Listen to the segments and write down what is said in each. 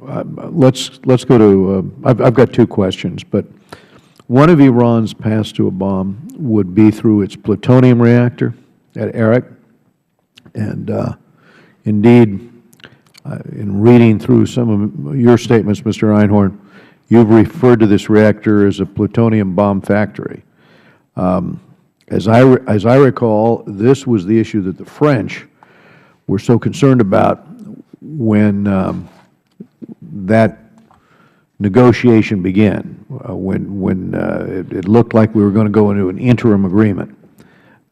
Let's go to, I've got two questions, but one of Iran's paths to a bomb would be through its plutonium reactor at Arak. And indeed, in reading through some of your statements, Mr. Einhorn, you've referred to this reactor as a plutonium bomb factory. As I recall, this was the issue that the French were so concerned about when that negotiation began, when it looked like we were going to go into an interim agreement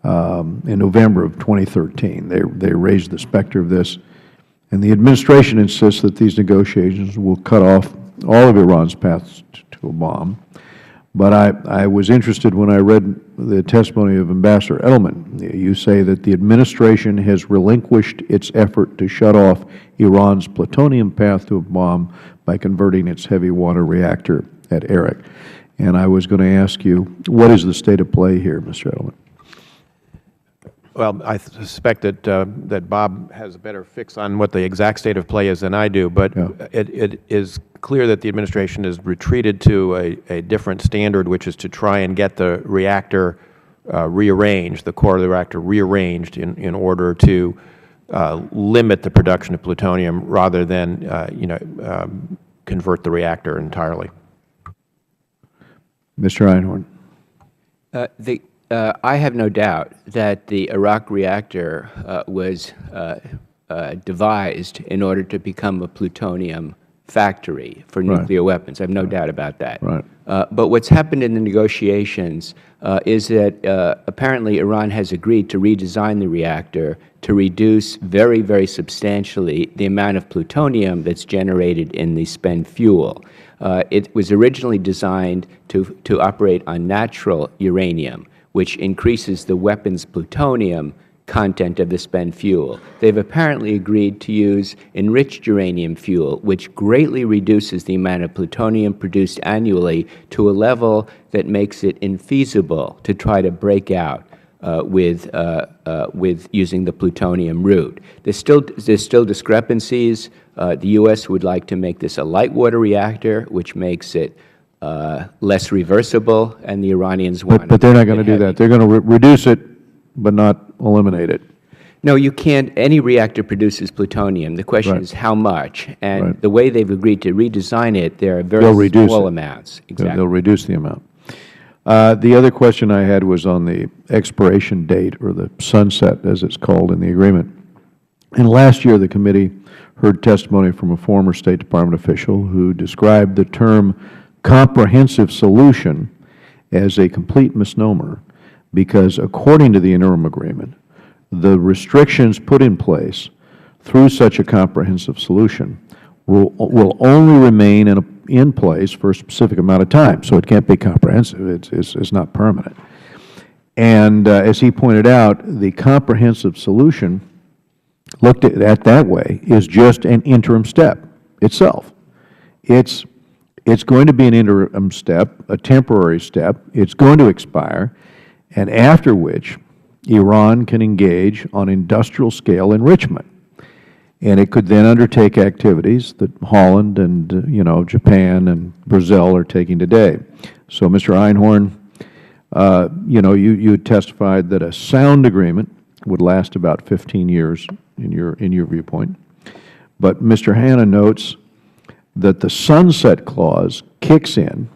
in November of 2013. They raised the specter of this, and the administration insists that these negotiations will cut off all of Iran's paths to a bomb. But I was interested when I read the testimony of Ambassador Edelman. You say that the administration has relinquished its effort to shut off Iran's plutonium path to a bomb by converting its heavy water reactor at Arak. And I was going to ask you, what is the state of play here, Mr. Edelman? Well, I suspect that Bob has a better fix on what the exact state of play is than I do, but it is clear that the administration has retreated to a different standard, which is to try and get the reactor rearranged, the core of the reactor rearranged in order to limit the production of plutonium rather than convert the reactor entirely. Mr. Einhorn. I have no doubt that the Arak reactor was devised in order to become a plutonium factory for nuclear weapons. I have no doubt about that. Right. But what's happened in the negotiations is that apparently Iran has agreed to redesign the reactor to reduce very, very substantially the amount of plutonium that's generated in the spent fuel. It was originally designed to operate on natural uranium, which increases the weapons plutonium content of the spent fuel. They've apparently agreed to use enriched uranium fuel, which greatly reduces the amount of plutonium produced annually to a level that makes it infeasible to try to break out with using the plutonium route. There's still discrepancies. The U.S. would like to make this a light water reactor, which makes it less reversible, and the Iranians want. But they're not going to do that. They're going to reduce it, but not eliminate it. No, you can't. Any reactor produces plutonium. The question is how much. And the way they've agreed to redesign it, there are very small amounts. Exactly. They'll reduce the amount. The other question I had was on the expiration date, or the sunset, as it's called in the agreement. And last year, the committee heard testimony from a former State Department official who described the term comprehensive solution as a complete misnomer, because according to the interim agreement, the restrictions put in place through such a comprehensive solution will only remain in place for a specific amount of time. So it can't be comprehensive. It's not permanent. And as he pointed out, the comprehensive solution, looked at that way, is just an interim step itself. It's going to be an interim step, a temporary step. It's going to expire, and after which Iran can engage on industrial scale enrichment. And it could then undertake activities that Holland and Japan and Brazil are taking today. So, Mr. Einhorn, you testified that a sound agreement would last about 15 years in your viewpoint. But Mr. Hanna notes that the sunset clause kicks in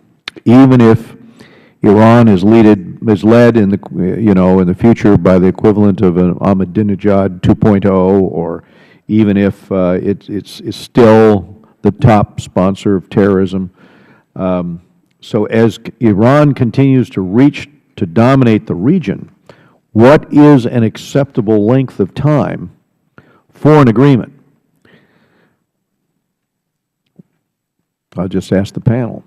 even if Iran is led in the future by the equivalent of an Ahmadinejad 2.0, or even if it's still the top sponsor of terrorism. So as Iran continues to reach to dominate the region, what is an acceptable length of time for an agreement? I'll just ask the panel,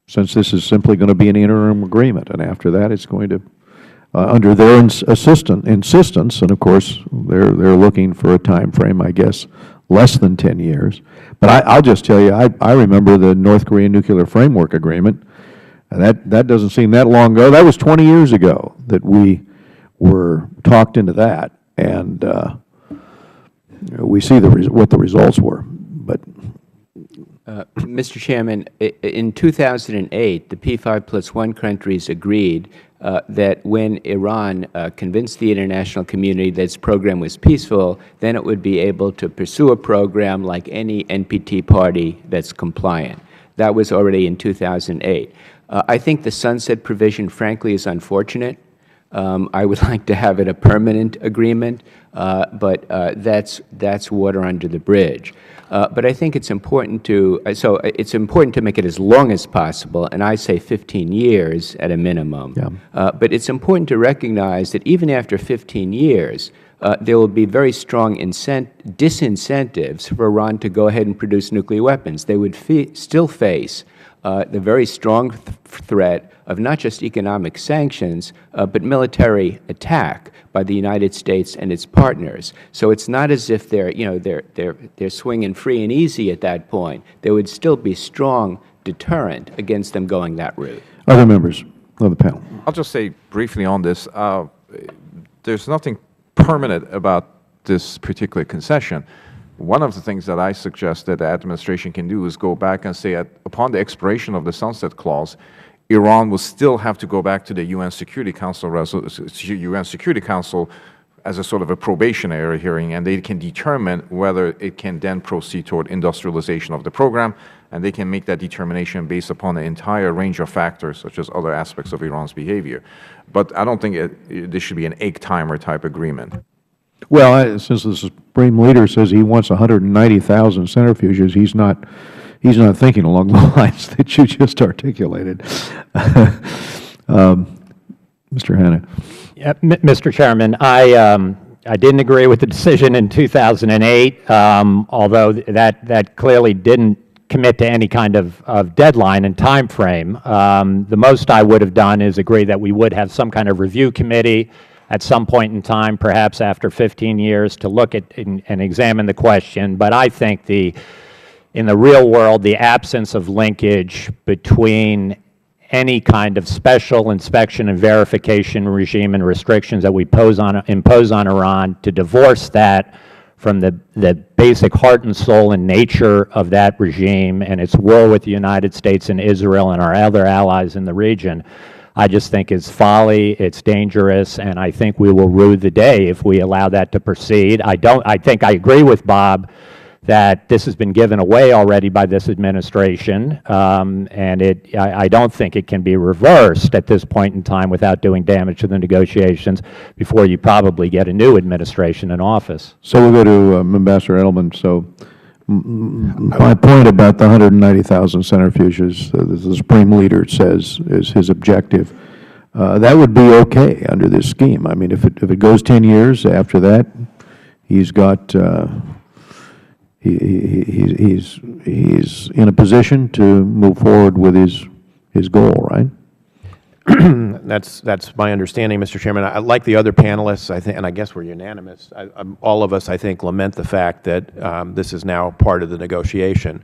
since this is simply going to be an interim agreement, and after that it's going to, under their insistence, and of course they're looking for a time frame, I guess, less than 10 years. But I'll just tell you, I remember the North Korean Nuclear Framework Agreement, and that doesn't seem that long ago. That was 20 years ago that we were talked into that, and we see what the results were. But Mr. Chairman, in 2008, the P5+1 countries agreed that when Iran convinced the international community that its program was peaceful, then it would be able to pursue a program like any NPT party that's compliant. That was already in 2008. I think the sunset provision, frankly, is unfortunate. I would like to have it a permanent agreement, but that's water under the bridge. But I think it's important to it's important to make it as long as possible, and I say 15 years at a minimum. Yeah. But it's important to recognize that even after 15 years, there will be very strong disincentives for Iran to go ahead and produce nuclear weapons. They would still face the very strong threat of not just economic sanctions, but military attack by the United States and its partners. So it's not as if they're swinging free and easy at that point. There would still be strong deterrent against them going that route. Other members of the panel. I'll just say briefly on this. There's nothing permanent about this particular concession. One of the things that I suggest that the administration can do is go back and say, upon the expiration of the sunset clause, Iran will still have to go back to the UN Security Council as a sort of a probationary hearing, and they can determine whether it can then proceed toward industrialization of the program, and they can make that determination based upon an entire range of factors, such as other aspects of Iran's behavior. But I don't think this should be an egg-timer type agreement. Well, since the Supreme Leader says he wants 190,000 centrifuges, he's not thinking along the lines that you just articulated. Mr. Hanna. Yeah, Mr. Chairman, I didn't agree with the decision in 2008, although that clearly didn't commit to any kind of deadline and time frame. The most I would have done is agree that we would have some kind of review committee at some point in time, perhaps after 15 years, to look at and examine the question. But I think in the real world, the absence of linkage between any kind of special inspection and verification regime and restrictions that we impose on Iran, to divorce that from the basic heart and soul and nature of that regime and its war with the United States and Israel and our other allies in the region, I just think is folly, it's dangerous, and I think we will rue the day if we allow that to proceed. I think I agree with Bob that this has been given away already by this administration, and I don't think it can be reversed at this point in time without doing damage to the negotiations before you probably get a new administration in office. So we'll go to Ambassador Edelman. So my point about the 190,000 centrifuges, the Supreme Leader says is his objective, that would be okay under this scheme. I mean, if it goes 10 years after that, he's got he's in a position to move forward with his goal, right? That's my understanding, Mr. Chairman. I like the other panelists, I think, and I guess we're unanimous. All of us, I think, lament the fact that this is now part of the negotiation.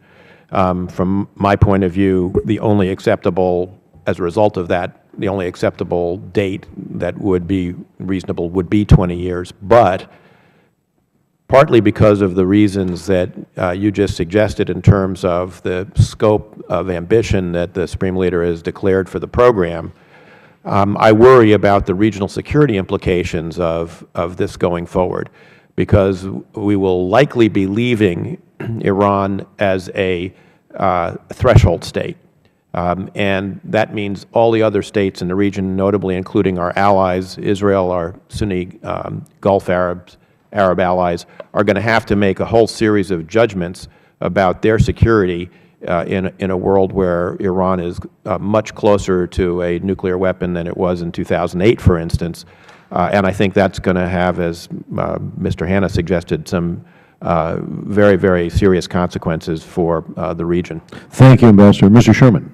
From my point of view, the only acceptable, as a result of that, the only acceptable date that would be reasonable would be 20 years. But partly because of the reasons that you just suggested in terms of the scope of ambition that the Supreme Leader has declared for the program, I worry about the regional security implications of this going forward, because we will likely be leaving Iran as a threshold state. And that means all the other states in the region, notably including our allies, Israel, our Sunni Gulf Arab allies, are going to have to make a whole series of judgments about their security in a world where Iran is much closer to a nuclear weapon than it was in 2008, for instance. And I think that's going to have, as Mr. Hanna suggested, some very, very serious consequences for the region. Thank you, Ambassador. Mr. Sherman.